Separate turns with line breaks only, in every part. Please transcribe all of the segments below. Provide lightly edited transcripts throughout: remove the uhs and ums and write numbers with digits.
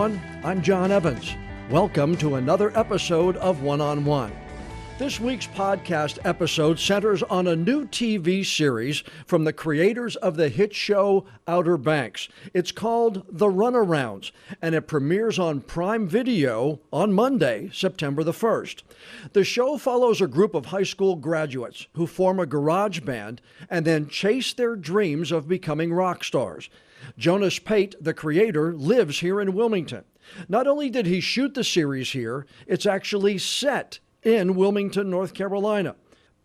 everyone. I'm John Evans. Welcome to another episode of One on One. This week's podcast episode centers on a new TV series from the creators of the hit show Outer Banks. It's called The Runarounds, and it premieres on Prime Video on Monday, September the 1st. The show follows a group of high school graduates who form a garage band and then chase their dreams of becoming rock stars. Jonas Pate, the creator, lives here in Wilmington. Not only did he shoot the series here, it's actually set in Wilmington, North Carolina.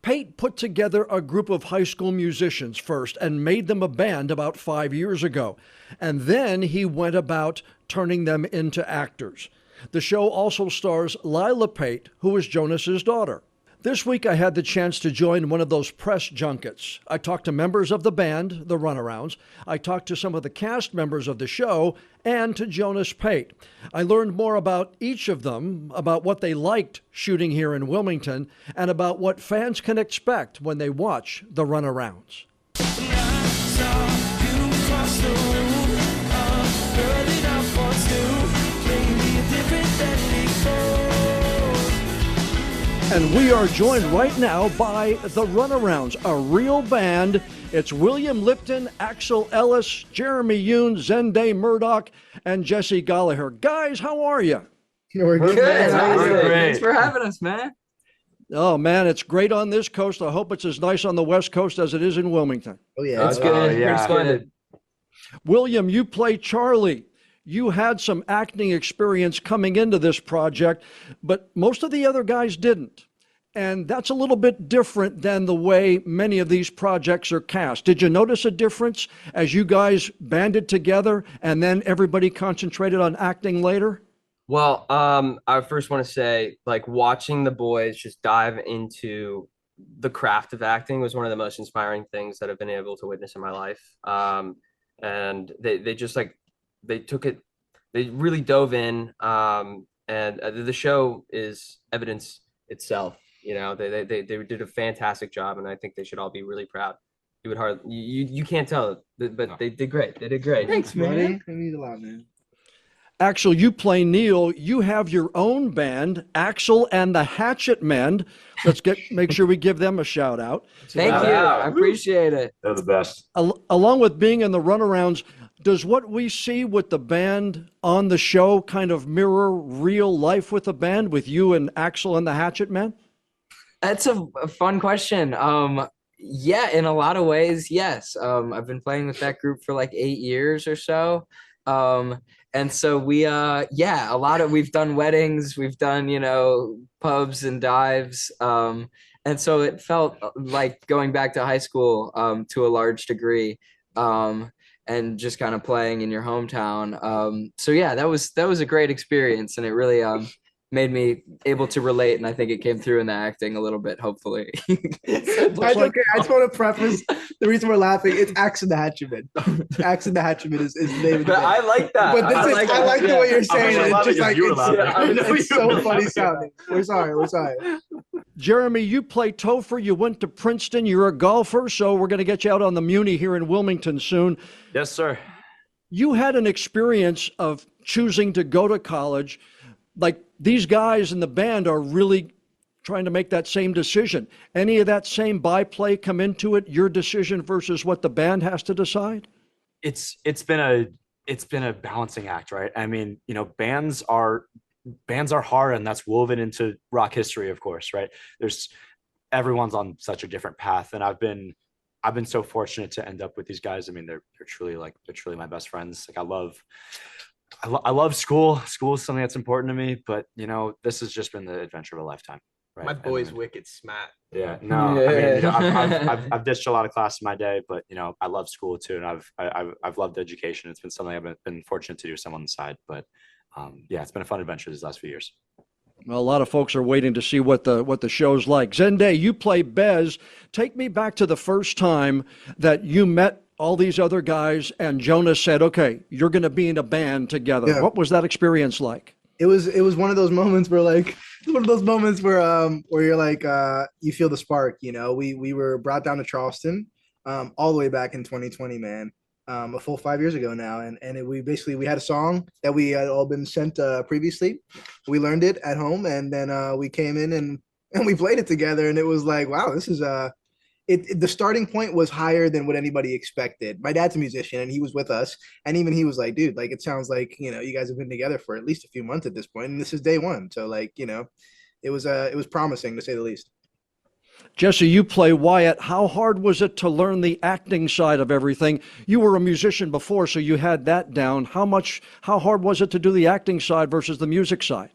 Pate put together a group of high school musicians first and made them a band about 5 years ago. And then he went about turning them into actors. The show also stars Lilah Pate, who is Jonas's daughter. This week I had the chance to join one of those press junkets. I talked to members of the band, the Runarounds. I talked to some of the cast members of the show and to Jonas Pate. I learned more about each of them, about what they liked shooting here in Wilmington, and about what fans can expect when they watch the Runarounds. And we are joined right now by the Runarounds, a real band. It's William Lipton, Axel Ellis, Jeremy Yoon, Zendé, Murdock, and Jesse Golliher. Guys, how are you?
We're good.
Thanks for having us, man.
Oh, man, it's great on this coast. I hope it's as nice on the West Coast as it is in Wilmington.
Oh, yeah.
It's good.
Yeah.
It's good.
William, you play Charlie. You had some acting experience coming into this project, but most of the other guys didn't. And that's a little bit different than the way many of these projects are cast. Did you notice a difference as you guys banded together and then everybody concentrated on acting later?
Well, I first want to say, like, watching the boys just dive into the craft of acting was one of the most inspiring things that I've been able to witness in my life. And they just they took it, they really dove in, and the show is evidence itself. You know, they did a fantastic job, and I think they should all be really proud. You can't tell, but they did great. They did great.
Thanks, man. That means a lot, man.
Axel, you play Neil. You have your own band, Axel and the Hatchet Men. Let's make sure we give them a shout out.
Thank you. I appreciate it.
They're the best.
Along with being in the Runarounds, does what we see with the band on the show kind of mirror real life with the band, with you and Axel and the Hatchet Men?
That's a fun question. Yeah, in a lot of ways, yes. I've been playing with that group for like 8 years or so. And so we've done weddings, we've done, pubs and dives. And so it felt like going back to high school to a large degree, and just kind of playing in your hometown. So yeah, that was a great experience, and it really made me able to relate, and I think it came through in the acting a little bit, hopefully.
That's okay. I just want to preface the reason we're laughing. It's Axel the Hatchman. Axel the Hatchman is the name of the
But
band.
I like that.
But I like the way you're saying it. It's just like it's so
you're
funny sounding. We're sorry.
Jeremy, you play Topher. You went to Princeton. You're a golfer, so we're going to get you out on the Muni here in Wilmington soon.
Yes, sir.
You had an experience of choosing to go to college. Like, these guys in the band are really trying to make that same decision. Any of that same byplay come into it, your decision versus what the band has to decide?
It's been a balancing act, right? I mean, bands are hard, and that's woven into rock history, of course, right? Everyone's on such a different path, and I've been so fortunate to end up with these guys. I mean, they're truly my best friends. Like, I love school. School is something that's important to me, but this has just been the adventure of a lifetime. Right?
My boy's wicked smart.
Yeah, no,
Yeah.
I mean, I've ditched a lot of classes in my day, but I love school too, and I've loved education. It's been something I've been fortunate to do some on the side, but yeah, it's been a fun adventure these last few years.
Well, a lot of folks are waiting to see what the show's like. Zendé, you play Bez. Take me back to the first time that you met all these other guys and Jonas said, okay, you're going to be in a band together. Yeah. What was that experience like?
It was one of those moments where you're like, you feel the spark, we were brought down to Charleston, all the way back in 2020, man. a full 5 years ago now, we had a song that we had all been sent previously. We learned it at home, and then we came in and we played it together, and it was like, wow, this is the starting point was higher than what anybody expected. My dad's a musician, and he was with us, and even he was like, dude, like it sounds like you guys have been together for at least a few months at this point, and this is day one. So like it was promising to say the least.
Jesse, you play Wyatt. How hard was it to learn the acting side of everything? You were a musician before, so you had that down. How hard was it to do the acting side versus the music side?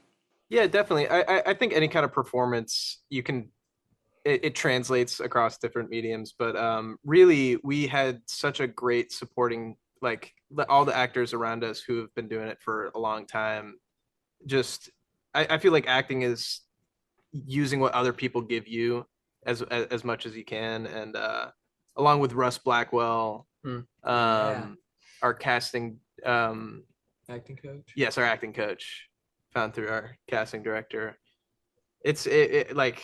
Yeah, definitely. I think any kind of performance it translates across different mediums, but really we had such a great supporting, like all the actors around us who have been doing it for a long time. Just I feel like acting is using what other people give you as much as you can, and along with Russ Blackwell, our casting
Acting coach.
Yes, our acting coach, found through our casting director. It like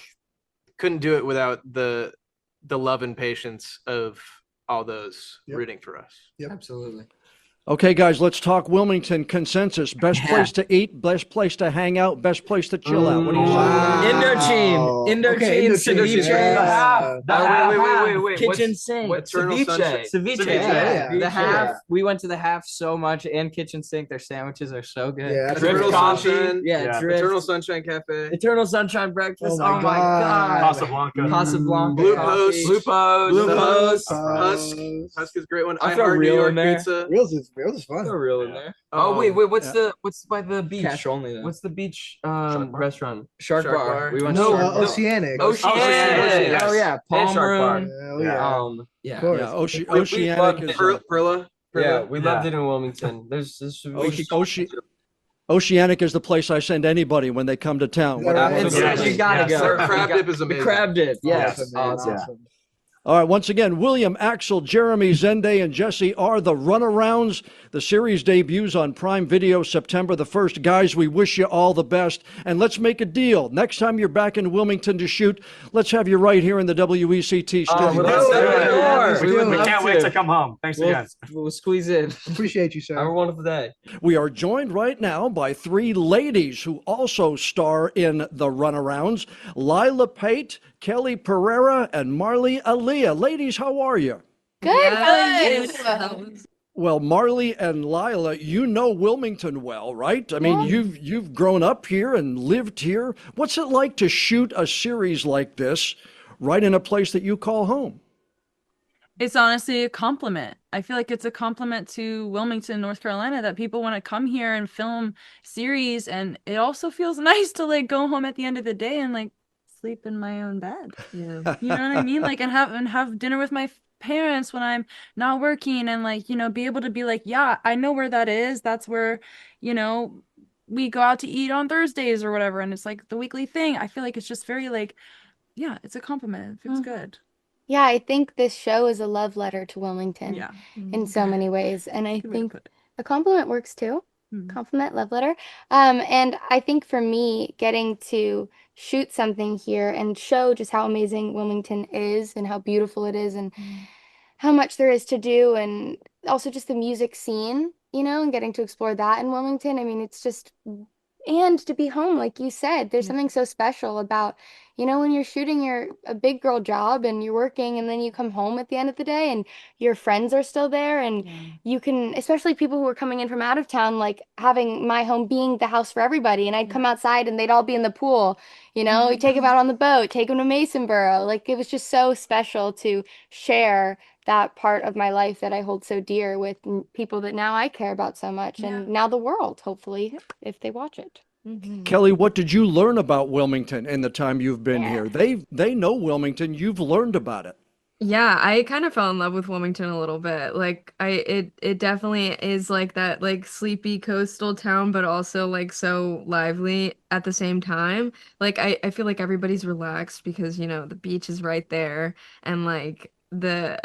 couldn't do it without the love and patience of all those rooting for us.
Yep.
Absolutely.
Okay, guys, let's talk Wilmington consensus. Best place to eat, best place to hang out, best place to chill out. What do you say?
Wow.
Indochine, ceviche.
Wait.
Kitchen sink. Ceviche.
Yeah.
The half. We went to the half so much, and kitchen sink. Their sandwiches are so good.
Yeah, that's
Drift
Eternal
coffee.
Sunshine.
Yeah, Drift.
Eternal Sunshine Cafe.
Eternal Sunshine breakfast.
Oh
Oh
my
my
God.
god.
Casablanca.
Casablanca.
Blue
coffee.
Post.
Blue Post.
Husk is a great one.
I
I
throw
Heart New
real
York
in there.
Pizza.
Reels is fun.
Throw real in there.
Oh,
wait, what's by the beach?
Cash only though.
What's the beach
Restaurant?
Shark
Shark
Bar.
Bar.
We went
No,
to Shark Bar.
Oceanic.
Oceanic. Oh yeah, Palm
And Shark Bar.
Room.
Hell yeah.
Yeah.
Of course.
Yeah,
We
Oceanic
loved
is
Perla.
Yeah, we loved
Yeah.
it in Wilmington.
Oceanic is the place I send anybody when they come to town.
Is that right?
You gotta
Yes.
go.
Their crab dip is
The
amazing.
crab dip. Yes.
Awesome.
Awesome.
All right, once again, William, Axel, Jeremy, Zendé, and Jesse are the Runarounds. The series debuts on Prime Video September the 1st. Guys, we wish you all the best. And let's make a deal. Next time you're back in Wilmington to shoot, let's have you right here in the WECT studio.
We can't wait to come home. Thanks again.
We'll squeeze in.
Appreciate you, sir.
Have a wonderful day.
We are joined right now by three ladies who also star in the Runarounds: Lilah Pate, Kelley Pereira, and Marley Aliah. Ladies, how are you?
Good.
Well, Marley and Lilah, you know Wilmington well, right? I mean, you've grown up here and lived here. What's it like to shoot a series like this right in a place that you call home?
It's honestly a compliment. I feel like it's a compliment to Wilmington, North Carolina, that people want to come here and film series. And it also feels nice to like go home at the end of the day and like sleep in my own bed.
Yeah.
You know what I mean? Like, and have dinner with my parents when I'm not working, and like, be able to be like, yeah, I know where that is. That's where, we go out to eat on Thursdays or whatever. And it's like the weekly thing. I feel like it's just very like, yeah, it's a compliment. It feels good.
Yeah, I think this show is a love letter to Wilmington
Yeah.
in so many ways. And I
Good way to
think
put it.
a compliment works too.
Mhm.
Compliment, love letter. And I think for me, getting to shoot something here and show just how amazing Wilmington is and how beautiful it is and how much there is to do, and also just the music scene, and getting to explore that in Wilmington. I mean, it's just, and to be home, like you said, there's something so special about, when you're shooting a big girl job and you're working, and then you come home at the end of the day and your friends are still there, and you can, especially people who are coming in from out of town, like having my home being the house for everybody, and I'd come outside and they'd all be in the pool, we take them out on the boat, take them to Masonboro. Like, it was just so special to share that part of my life that I hold so dear with people that now I care about so much, and now the world, hopefully, if they watch it.
Kelley, what did you learn about Wilmington in the time you've been here? They know Wilmington. You've learned about it.
Yeah, I kind of fell in love with Wilmington a little bit. Like it definitely is like that like sleepy coastal town, but also like so lively at the same time. Like I feel like everybody's relaxed because the beach is right there, and like the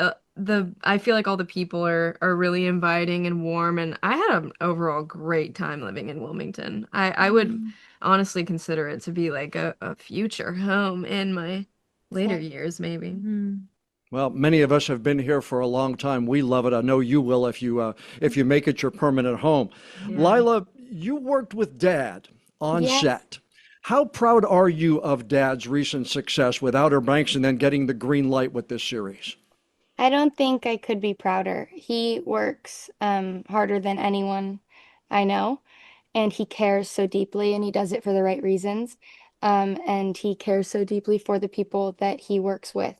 I feel like all the people are really inviting and warm, and I had an overall great time living in Wilmington. I would honestly consider it to be like a future home in my later years, maybe.
Well, many of us have been here for a long time. We love it. I know you will if you make it your permanent home.
Yeah.
Lilah, you worked with Dad on
Yes.
set. How proud are you of Dad's recent success with Outer Banks and then getting the green light with this series?
I don't think I could be prouder. He works harder than anyone I know, and he cares so deeply, and he does it for the right reasons. And he cares so deeply for the people that he works with.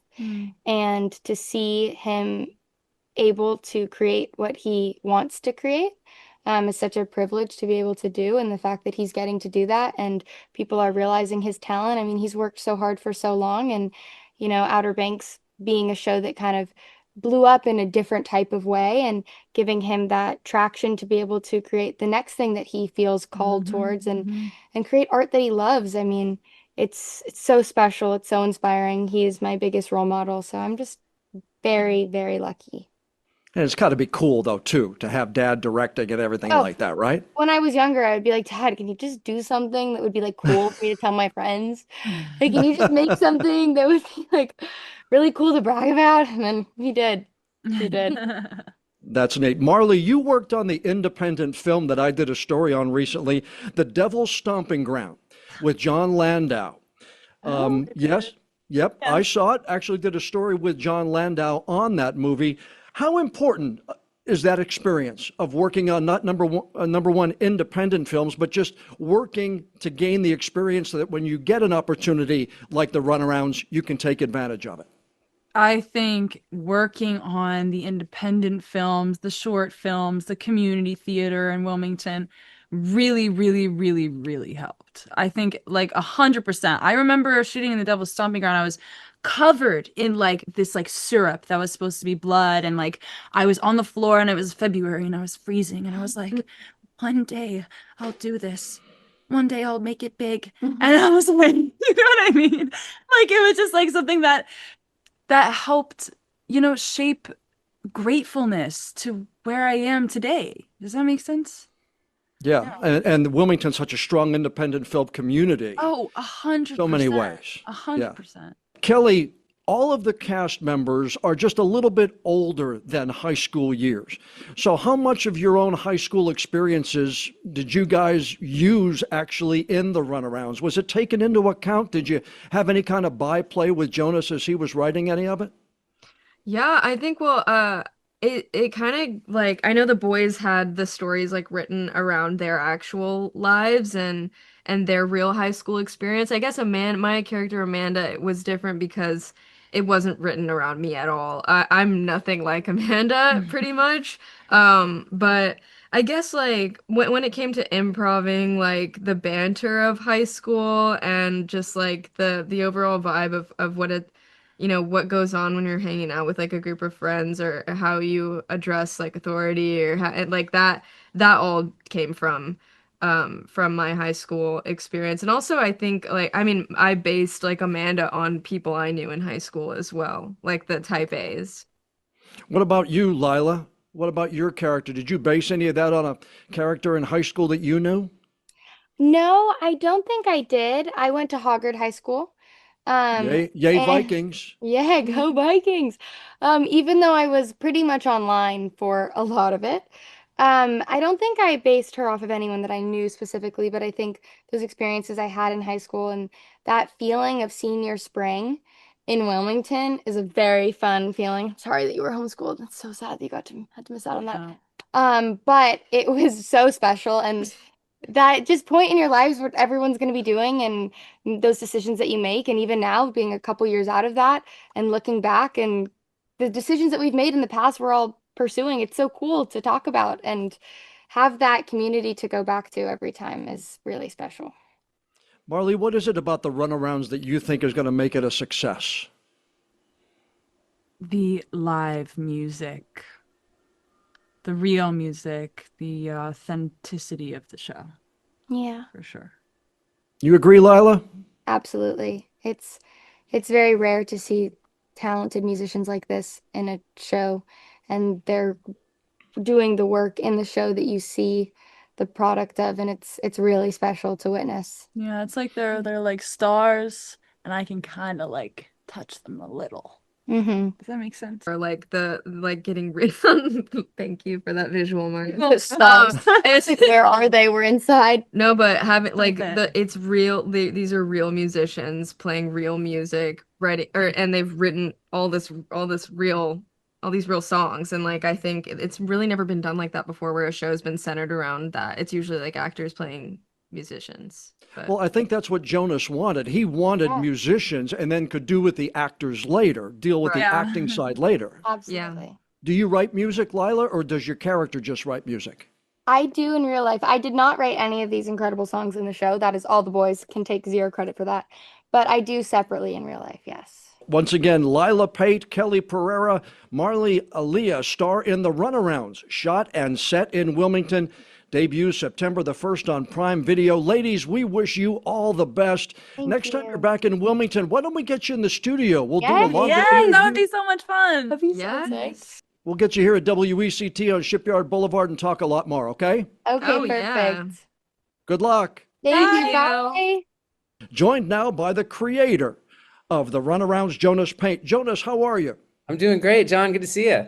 And to see him able to create what he wants to create is such a privilege to be able to do. And the fact that he's getting to do that and people are realizing his talent. I mean, he's worked so hard for so long. And, Outer Banks being a show that kind of blew up in a different type of way and giving him that traction to be able to create the next thing that he feels called towards and create art that he loves. I mean, it's so special. It's so inspiring. He is my biggest role model. So I'm just very, very lucky.
And it's got to be cool, though, too, to have Dad directing and everything
Oh,
like that, right?
when I was younger, I would be like, Dad, can you just do something that would be like cool for me to tell my friends? Like, can you just make something that would be like really cool to brag about? And then he did. He did.
That's neat. Marley, you worked on the independent film that I did a story on recently, The Devil's Stomping Ground, with John Landau. Yes, yep, I saw it. Actually did a story with John Landau on that movie. How important is that experience of working on not number one independent films, but just working to gain the experience so that when you get an opportunity like the Runarounds, you can take advantage of it?
I think working on the independent films, the short films, the community theater in Wilmington really, really, really, really helped. I think like 100%. I remember shooting in the Devil's Stomping Ground. I was covered in like this like syrup that was supposed to be blood, and like I was on the floor and it was February and I was freezing and I was like, one day I'll do this. One day I'll make it big. And I was like, you know what I mean? Like it was just like something that helped, shape gratefulness to where I am today. Does that make sense?
Yeah, and Wilmington's such a strong independent film community.
Oh, 100%.
So many ways.
100%.
Kelley, all of the cast members are just a little bit older than high school years. So how much of your own high school experiences did you guys use actually in the Runarounds? Was it taken into account? Did you have any kind of byplay with Jonas as he was writing any of it?
Yeah, I think it kind of like I know the boys had the stories like written around their actual lives and their real high school experience. I guess my character Amanda was different because it wasn't written around me at all. I'm nothing like Amanda pretty much. But I guess like when it came to improving like the banter of high school and just like the overall vibe of what it what goes on when you're hanging out with like a group of friends or how you address like authority or and, like that all came from my high school experience. And also I think like I based like Amanda on people I knew in high school as well, like the type A's.
What about you, Lilah? What about your character? Did you base any of that on a character in high school that you knew?
No, I don't think I did. I went to Hoggard High School.
Yay,
And
Vikings.
yeah, go Vikings. Even though I was pretty much online for a lot of it, I don't think I based her off of anyone that I knew specifically, but I think those experiences I had in high school and that feeling of senior spring in Wilmington is a very fun feeling. I'm sorry that you were homeschooled. It's so sad that you had to miss out on that. But it was so special, and that just point in your lives what everyone's going to be doing and those decisions that you make. And even now, being a couple years out of that and looking back and the decisions that we've made in the past, we're all pursuing. It's so cool to talk about and have that community to go back to every time is really special.
Marley, what is it about the Runarounds that you think is going to make it a success?
The live music. The real music, the authenticity of the show.
Yeah.
For sure.
You agree, Lilah?
Absolutely. It's very rare to see talented musicians like this in a show, and they're doing the work in the show that you see the product of, and it's really special to witness.
Yeah, it's like they're like stars, and I can kind of like touch them a little.
Mm-hmm.
Does that make sense?
Or like the getting rid thank you for that visual, Mark.
Stop. It's like, where are they? We're inside.
No, but having like
Okay.
it's real. These are real musicians playing real music, writing, and they've written all these real songs. And like I think it's really never been done like that before, where a show's been centered around that. It's usually like actors playing musicians. But
Well, I think that's what Jonas wanted. He wanted
Yeah.
musicians and then could do with the actors later, deal with the
Right. Yeah.
acting side later.
Absolutely.
Do you write music, Lilah, or does your character just write music?
I do in real life. I did not write any of these incredible songs in the show. That is all the boys can take zero credit for that. But I do separately in real life, yes.
Once again, Lilah Pate, Kelley Pereira, Marley Aliah star in the Runarounds, shot and set in Wilmington. Debuts September the 1st on Prime Video. Ladies, we wish you all the best.
Thank
Next time
you.
you're back in Wilmington, why don't we get you in the studio? We'll do a
Yes.
longer
Yes, that would
interview.
be so much fun.
That'd be so
Yes.
sick.
We'll get you here at WECT on Shipyard Boulevard and talk a lot more, okay?
Okay,
Oh,
perfect.
yeah.
Good luck.
Thank you.
Bye.
Bye.
Joined now by the creator of the Runarounds, Jonas Paint. Jonas, how are you?
I'm doing great, John. Good to see you.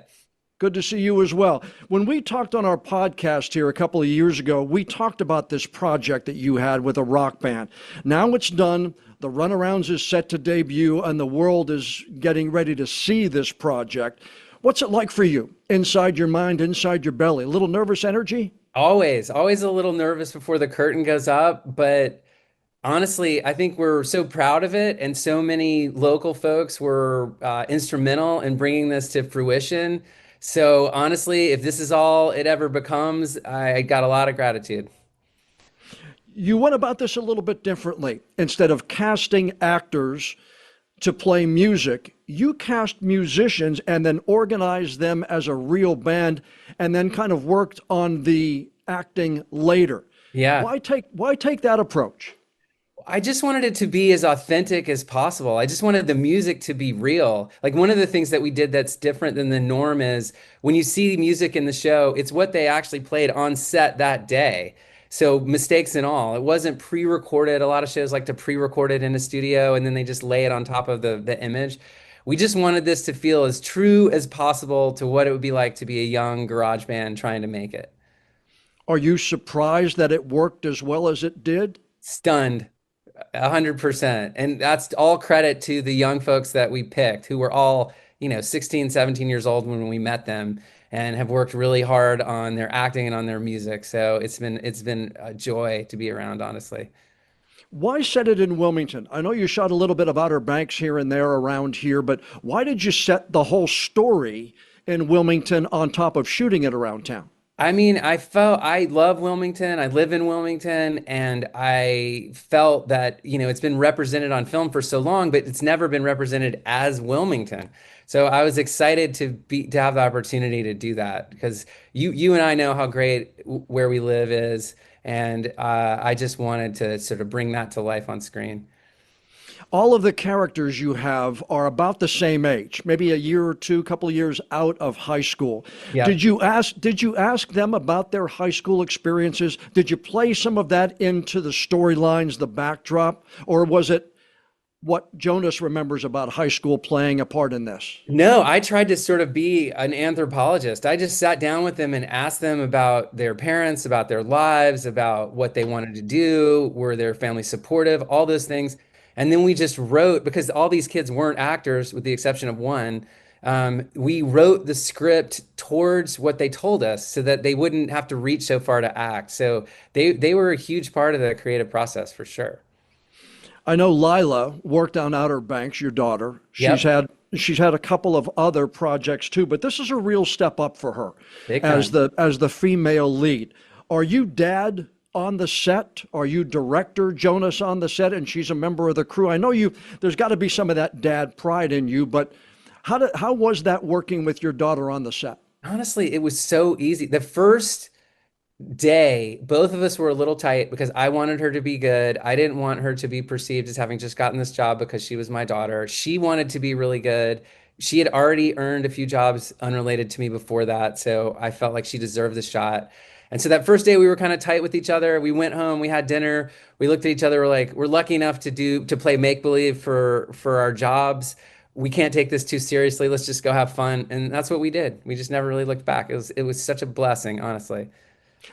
Good to see you as well. When we talked on our podcast here a couple of years ago, we talked about this project that you had with a rock band. Now it's done. The Runarounds is set to debut, and the world is getting ready to see this project. What's it like for you? Inside your mind, inside your belly? A little nervous energy?
Always a little nervous before the curtain goes up, but honestly, I think we're so proud of it, and so many local folks were instrumental in bringing this to fruition. So honestly, if this is all it ever becomes, I got a lot of gratitude.
You went about this a little bit differently. Instead of casting actors to play music, you cast musicians and then organized them as a real band and then kind of worked on the acting later.
Yeah.
Why take that approach?
I just wanted it to be as authentic as possible. I just wanted the music to be real. Like one of the things that we did that's different than the norm is when you see music in the show, it's what they actually played on set that day. So mistakes and all. It wasn't pre-recorded. A lot of shows like to pre-record it in a studio and then they just lay it on top of the image. We just wanted this to feel as true as possible to what it would be like to be a young garage band trying to make it.
Are you surprised that it worked as well as it did?
Stunned. 100%. And that's all credit to the young folks that we picked who were all, 16, 17 years old when we met them and have worked really hard on their acting and on their music. So it's been a joy to be around, honestly.
Why set it in Wilmington? I know you shot a little bit of Outer Banks here and there around here, but why did you set the whole story in Wilmington on top of shooting it around town?
I mean, I love Wilmington. I live in Wilmington, and I felt that, it's been represented on film for so long, but it's never been represented as Wilmington. So I was excited to have the opportunity to do that because you and I know how great where we live is, and I just wanted to sort of bring that to life on screen.
All of the characters you have are about the same age, maybe a year or two, couple of years out of high school.
Yeah.
Did you ask them about their high school experiences? Did you play some of that into the storylines, the backdrop, or was it what Jonas remembers about high school playing a part in this?
No, I tried to sort of be an anthropologist. I just sat down with them and asked them about their parents, about their lives, about what they wanted to do, were their family supportive, all those things. And then we just wrote, because all these kids weren't actors, with the exception of one, we wrote the script towards what they told us so that they wouldn't have to reach so far to act. So they were a huge part of the creative process for sure.
I know Lilah worked on Outer Banks, your daughter.
Yep.
She's had a couple of other projects too, but this is a real step up for her
Big
as
time.
the female lead. Are you dad on the set? Are you director Jonas on the set, and she's a member of the crew? I know there's got to be some of that dad pride in you, but how was that working with your daughter on the set?
Honestly, it was so easy. The first day, both of us were a little tight because I wanted her to be good. I didn't want her to be perceived as having just gotten this job because she was my daughter. She wanted to be really good. She had already earned a few jobs unrelated to me before that, so I felt like she deserved the shot. And so that first day we were kind of tight with each other. We went home, we had dinner, we looked at each other, we're like, we're lucky enough to play make-believe for our jobs. we can't take this too seriously. Let's just go have fun. And that's what we did. We just never really looked back. It was such a blessing, honestly.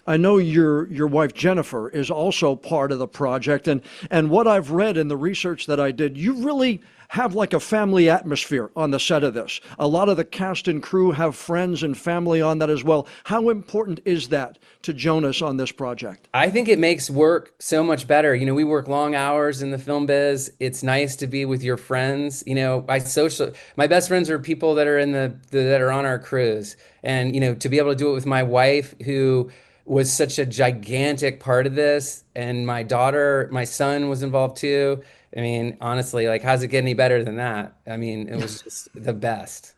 I know your wife Jennifer is also part of the project, and what I've read in the research that I did, you really have like a family atmosphere on the set of this. A lot of the cast and crew have friends and family on that as well. How important is that to Jonas on this project?
I think it makes work so much better. You know, we work long hours in the film biz. It's nice to be with your friends. You know, my best friends are people that are that are on our crews, and you know, to be able to do it with my wife, who was such a gigantic part of this, and my son was involved too. I mean, honestly, like, how's it get any better than that? I mean, it was just the best.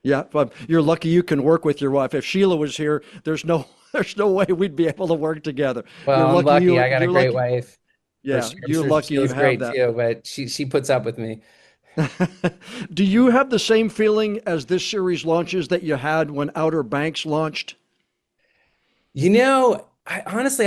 Yeah, but you're lucky you can work with your wife. If Sheila was here, there's no way we'd be able to work together.
Well, I'm lucky. I got a great wife.
Yeah, you're lucky you have
great
that.
Too, but she puts up with me.
Do you have the same feeling as this series launches that you had when Outer Banks launched?
You know, I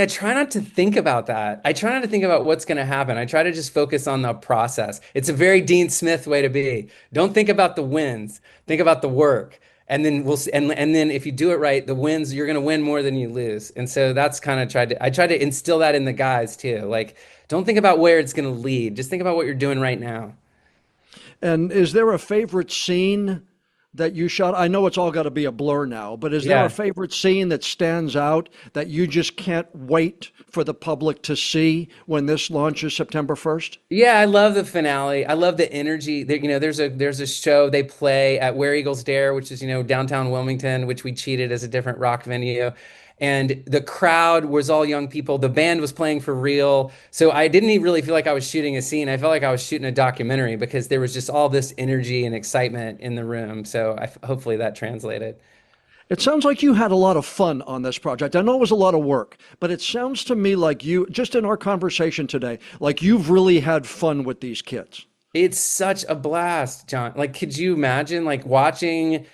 try not to think about that. I try not to think about what's going to happen. I try to just focus on the process. It's a very Dean Smith way to be. Don't think about the wins. Think about the work. And then we'll see, and then if you do it right, the wins, you're going to win more than you lose. And so that's kind of I tried to instill that in the guys too. Like, don't think about where it's going to lead. Just think about what you're doing right now.
And is there a favorite scene that you shot? I know it's all got to be a blur now, but is there a favorite scene that stands out that you just can't wait for the public to see when this launches September 1st?
Yeah, I love the finale. I love the energy. You know, there's a show they play at Where Eagles Dare, which is, you know, downtown Wilmington, which we cheated as a different rock venue. And the crowd was all young people. The band was playing for real. So I didn't even really feel like I was shooting a scene. I felt like I was shooting a documentary because there was just all this energy and excitement in the room. So hopefully that translated.
It sounds like you had a lot of fun on this project. I know it was a lot of work, but it sounds to me like you, just in our conversation today, like you've really had fun with these kids.
It's such a blast, John. Like, could you imagine like watching,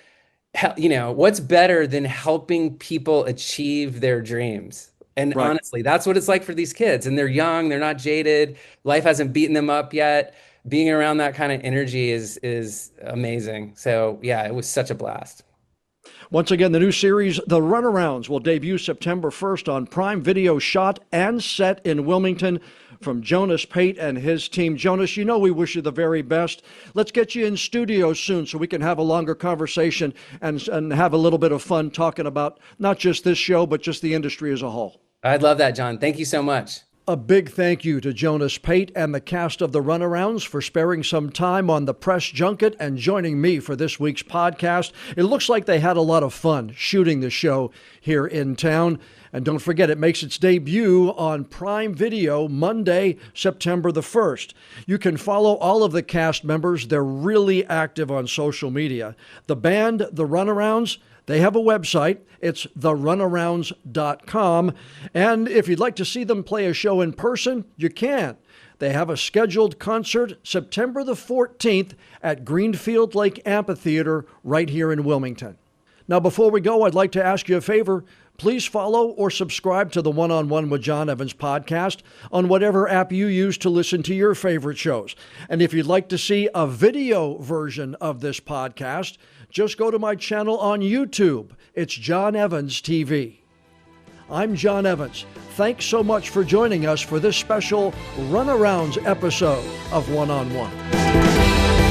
you know, what's better than helping people achieve their dreams? And honestly, that's what it's like for these kids. And they're young, they're not jaded. Life hasn't beaten them up yet. Being around that kind of energy is amazing. So yeah, it was such a blast.
Once again, the new series, The Runarounds, will debut September 1st on Prime Video, shot and set in Wilmington. From Jonas Pate and his team. Jonas, you know we wish you the very best. Let's get you in studio soon so we can have a longer conversation and have a little bit of fun talking about not just this show, but just the industry as a whole.
I'd love that, John. Thank you so much.
A big thank you to Jonas Pate and the cast of The Runarounds for sparing some time on the press junket and joining me for this week's podcast. It looks like they had a lot of fun shooting the show here in town. And don't forget, it makes its debut on Prime Video Monday, September the 1st. You can follow all of the cast members. They're really active on social media. The band, The Runarounds, they have a website. It's therunarounds.com. And if you'd like to see them play a show in person, you can. They have a scheduled concert September the 14th at Greenfield Lake Amphitheater right here in Wilmington. Now, before we go, I'd like to ask you a favor. Please follow or subscribe to the One-on-One with John Evans podcast on whatever app you use to listen to your favorite shows. And if you'd like to see a video version of this podcast, just go to my channel on YouTube. It's John Evans TV. I'm John Evans. Thanks so much for joining us for this special Runarounds episode of One-on-One.